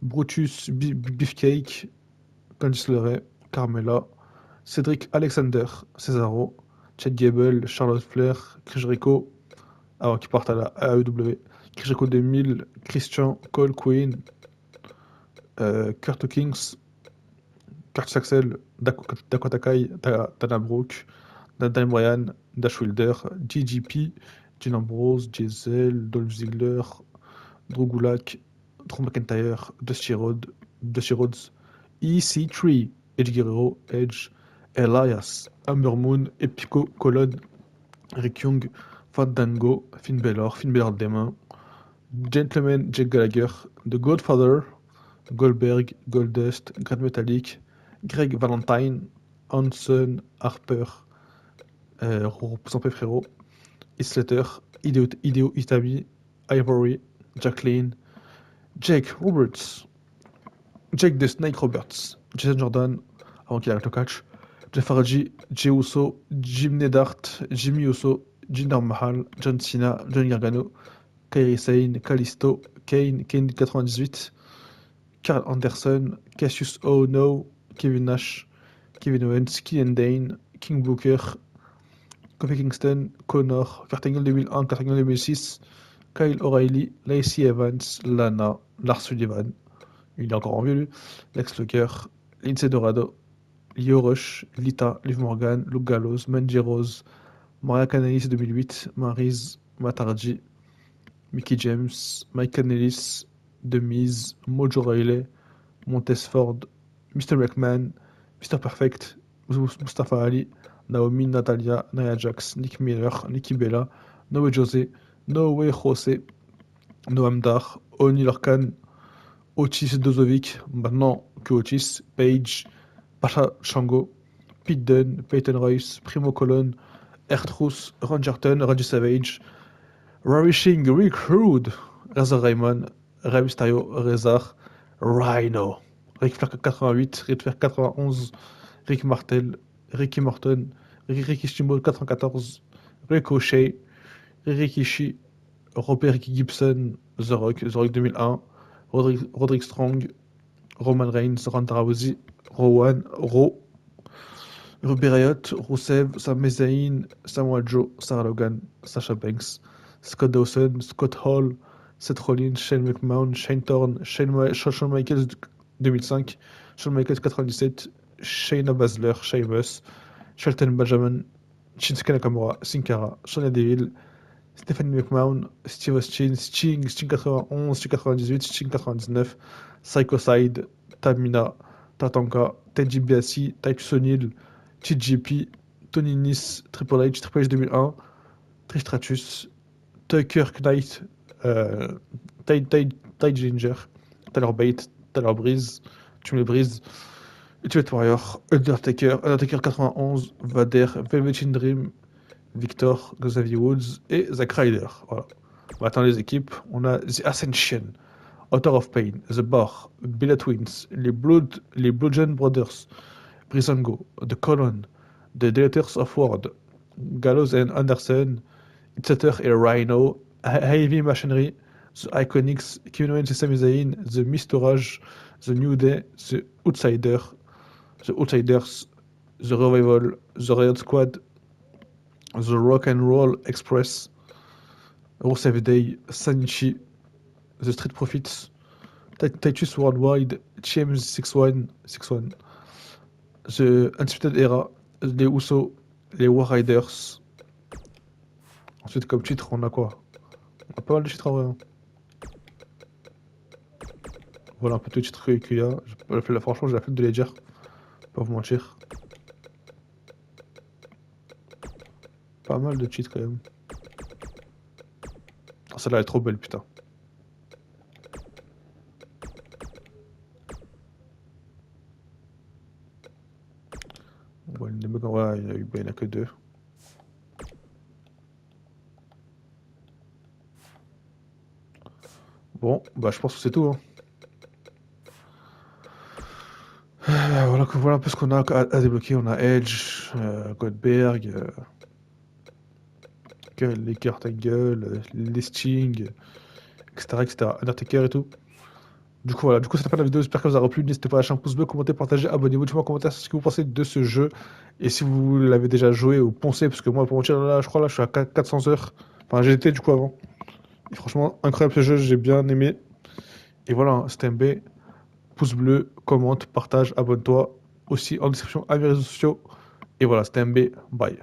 Brutus, Beefcake, Candice LeRae, Carmella, Cedric Alexander, Cesaro, Chad Gable, Charlotte Flair, Chris Jericho, qui partent à la AEW, Chris Jericho 2000, Christian, Cole Quinn, Kurt Kings, Kurt Saxel, Dakota Kai, Dana Brooke, Dan Bryan, Dash Wilder, GGP, Dean Ambrose, Diesel, Dolph Ziggler, Drew Gulak, Drew McIntyre, Dusty Rhodes, EC3, Edge Guerrero, Edge, Elias, Amber Moon, Epico Colon, Rick Young, Fandango, Finn Balor des mains, Gentleman Jake Gallagher, The Godfather, Goldberg, Goldust, Great Metallic, Greg Valentine, Hanson, Harper, Représentant Frérot, Slater, Hideo Itami, Ivory, Jacqueline, Jake Roberts, Jake the Snake Roberts, Jason Jordan, avant qu'il arrête le catch, Jeff Hardy, Jey Uso, Jim Neidhart, Jimmy Uso, Jinder Mahal, John Cena, Johnny Gargano, Kairi Sane, Kalisto, Kane 98, Karl Anderson, Cassius Ohno, Kevin Nash, Kevin Owens, Killian Dane, King Booker, Kofi Kingston, Connor, Kurt Angle 2001, Kurt Angle 2006, Kyle O'Reilly, Lacey Evans, Lana, Lars Sullivan, il est encore en vieux lui, Lex Luger, Lindsay Dorado, Lio Rush, Lita, Liv Morgan, Luke Gallows, Mandy Rose, Maria Kanellis 2008, Maryse, Matt Hardy, Mickie James, Mike Kanellis, The Miz, Mojo Rawley, Montez Ford, Mr. McMahon, Mr. Perfect, Mustafa Ali, Naomi, Natalia, Nia Jax, Nick Miller, Nikki Bella, No Way Jose, No Way Jose, Noam Dar, Oni Lorcan, Otis Dozovic, maintenant que Otis, Paige, Pasha Shango, Pete Dunne, Peyton Royce, Primo Colon, R-Truth, Rangerton, Randy Savage, Ravishing Rick Rude, Razor Raymond, Rey Mysterio, Rezar, Rhino, Ric Flair 88, Ric Flair 91, Rick Martel, Ricky Morton, Ricky Steamboat 94, Ricochet, Rikishi, Robert Ricky Gibson, The Rock 2001, Roderick Strong, Roman Reigns, Ronda Rousey, Rowan, Ruby Riott, Rusev, Sami Zayn, Samoa Joe, Sarah Logan, Sasha Banks, Scott Dawson, Scott Hall, Seth Rollins, Shane McMahon, Shane Thorne, Shawn Michaels 2005, Shawn Michaels 97, Shayna Baszler, Sheamus, Shelton Benjamin, Shinsuke Nakamura, Sin Cara, Sonya Deville, Stephanie McMahon, Steve Austin, Sting 91, Sting 98, Sting 99, Psycho Side, Tamina, Tatanka, Ted DiBiase, Titus O'Neil, TJP, Tony Nese, Triple H 2001, Trish Stratus, Tucker Knight, Ty Ginger, Tyler Bate, Tyler Breeze, tu me le brises, Ultimate Warrior, Undertaker 91, Vader, Velveteen Dream, Victor, Xavier Woods et Zack Ryder. Voilà. Maintenant les équipes, on a The Ascension, Author of Pain, The Bar, Bella Twins, les Bludgeon Brothers, Breezango, The Colon, The Delators of Ward, Gallows and Anderson, Itzeter et Rhino, Heavy Machinery, The Iconics, Kevin Owens et Sami Zayn, The Mistourage, The New Day, The Outsiders, The Revival, The Riot Squad, The Rock and Roll Express, Rusev Day, Sanichi, The Street Profits, Titus Worldwide, TM61, The Undisputed Era, les Usos, les War Riders. Ensuite, comme titre, on a quoi? On a pas mal de titres en vrai. Hein. Voilà un peu tous les titres qu'il y a. Franchement, j'ai la flemme de les dire. Pas vous mentir. Pas mal de cheats quand même. Oh, celle-là elle est trop belle, putain. Bon, les mecs en vrai, il n'y en a que deux. Bon, bah je pense que c'est tout. Hein. Voilà un peu ce qu'on a à débloquer. On a Edge, Goldberg, les Kurt Angle, les Sting, etc. Undertaker et tout. Du coup, voilà. Du coup, c'était pas la vidéo. J'espère que vous a plu. N'hésitez pas à lâcher un pouce bleu, commenter, partager, abonnez-vous. Dites-moi en commentaire ce que vous pensez de ce jeu. Et si vous l'avez déjà joué ou poncé, parce que moi, pour mentir, là, je crois, là, je suis à 400 heures. Enfin, j'ai été du coup avant. Et franchement, incroyable ce jeu. J'ai bien aimé. Et voilà, c'était MB. Pouce bleu, commente, partage, abonne-toi. Aussi en description à mes réseaux sociaux. Et voilà, c'était MB. Bye.